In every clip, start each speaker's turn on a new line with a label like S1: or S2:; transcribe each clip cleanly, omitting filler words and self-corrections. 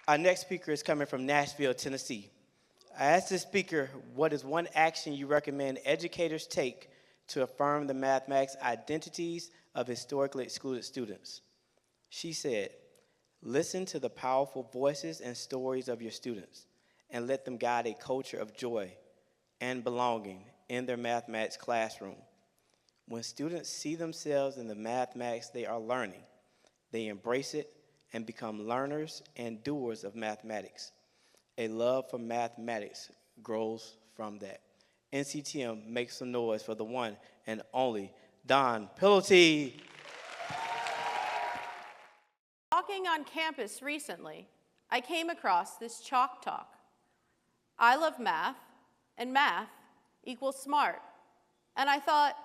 S1: Our next speaker is coming from Nashville, Tennessee. I asked this speaker, what is one action you recommend educators take to affirm the mathematics identities of historically excluded students? She said, listen to the powerful voices and stories of your students and let them guide a culture of joy and belonging in their mathematics classroom. When students see themselves in the mathematics they are learning, they embrace it and become learners and doers of mathematics. A love for mathematics grows from that. NCTM, make some noise for the one and only Don Pilotti.
S2: Walking on campus recently, I came across this chalk talk. I love math, and math equals smart. And I thought,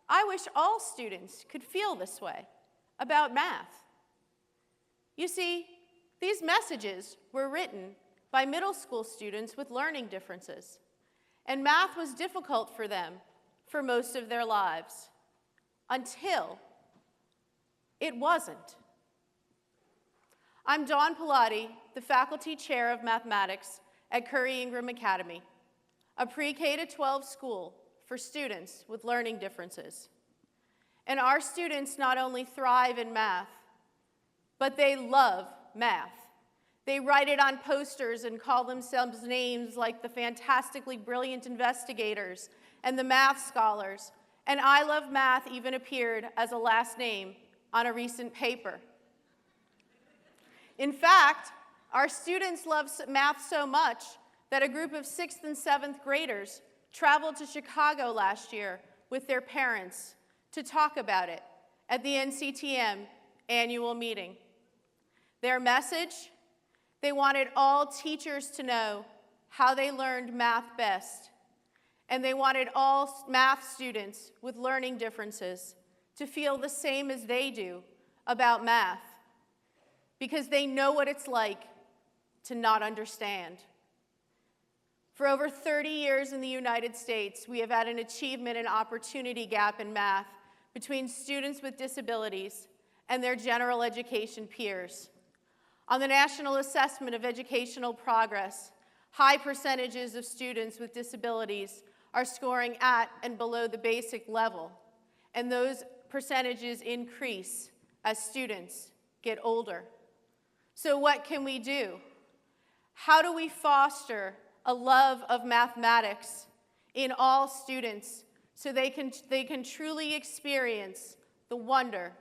S2: I wish all students could feel this way about math. You see, these messages were written by middle school students with learning differences, and math was difficult for them for most of their lives, until it wasn't. I'm Dawn Pilotti, the Faculty Chair of Mathematics at Curry Ingram Academy, a pre-K-12 school for students with learning differences. And our students not only thrive in math, but they love math. They write it on posters and call themselves names like the fantastically brilliant investigators and the math scholars. And I love math even appeared as a last name on a recent paper. In fact, our students love math so much that a group of 6th and 7th graders traveled to Chicago last year with their parents to talk about it at the NCTM annual meeting. Their message: they wanted all teachers to know how they learned math best, and they wanted all math students with learning differences to feel the same as they do about math, because they know what it's like to not understand. For over 30 years in the United States, we have had an achievement and opportunity gap in math between students with disabilities and their general education peers. On the National Assessment of Educational Progress, high percentages of students with disabilities are scoring at and below the basic level, and those percentages increase as students get older. So what can we do? How do we foster a love of mathematics in all students so they can truly experience the wonder,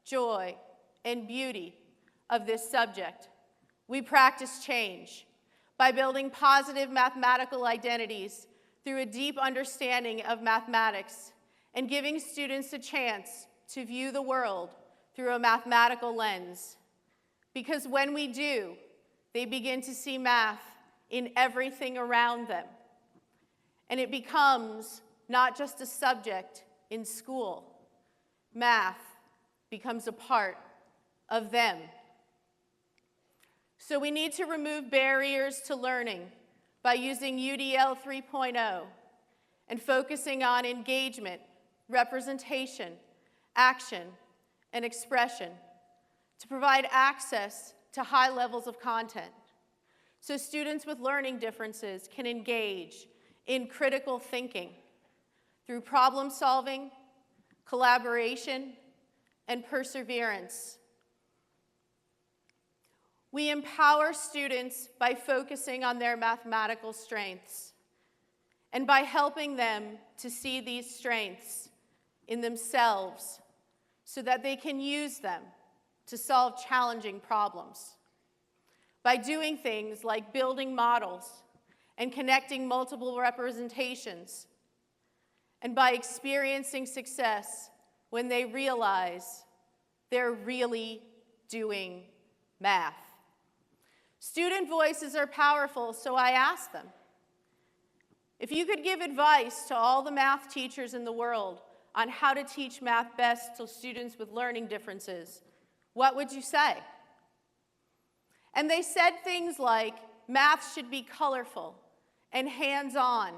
S2: joy, and beauty of this subject? We practice change by building positive mathematical identities through a deep understanding of mathematics and giving students a chance to view the world through a mathematical lens. Because when we do, they begin to see math in everything around them. And it becomes not just a subject in school. Math becomes a part of them. So we need to remove barriers to learning by using UDL 3.0 and focusing on engagement, representation, action, and expression to provide access to high levels of content so students with learning differences can engage in critical thinking through problem solving, collaboration, and perseverance. We empower students by focusing on their mathematical strengths and by helping them to see these strengths in themselves so that they can use them to solve challenging problems. By doing things like building models and connecting multiple representations, and by experiencing success when they realize they're really doing math. Student voices are powerful, so I asked them, if you could give advice to all the math teachers in the world on how to teach math best to students with learning differences, what would you say? And they said things like, math should be colorful and hands-on.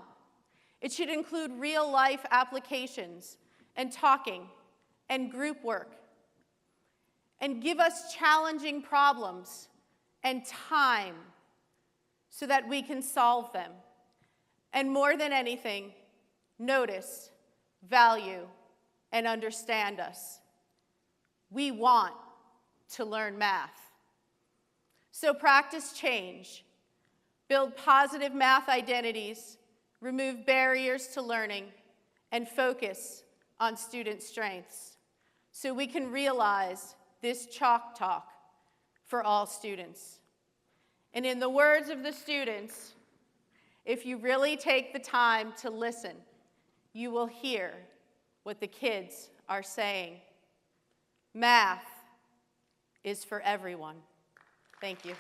S2: It should include real-life applications and talking and group work, and give us challenging problems and time so that we can solve them. And more than anything, notice, value, and understand us. We want to learn math. So practice change, build positive math identities, remove barriers to learning, and focus on student strengths so we can realize this chalk talk for all students. And in the words of the students, if you really take the time to listen, you will hear what the kids are saying. Math is for everyone. Thank you.